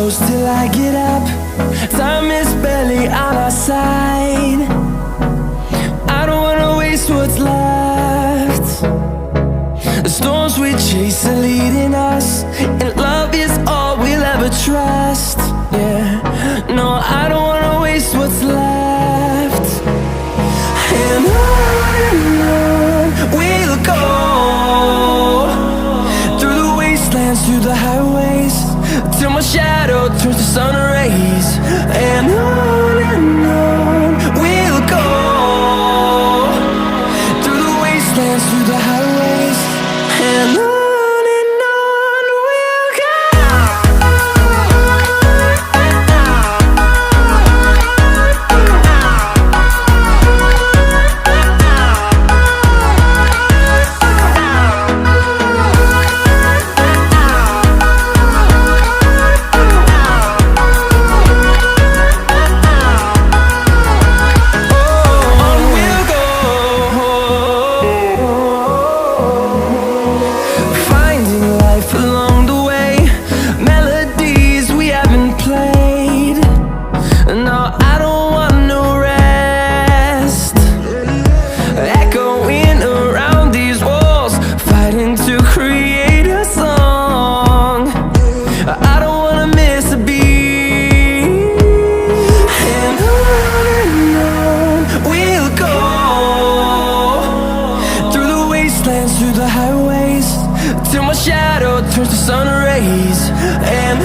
close till I get up. Time is barely on our side. I don't wanna waste what's left. The storms we chase are leading us, and love is all we'll ever trust. Yeah, no, I don't wanna waste what's left. And on we'll go, through the wastelands, through the highways, till my shadow turns to sun rays. And on we'll go, through the wastelands, through the highways, and on we'll go. Through the highways, till my shadow turns to sun rays. And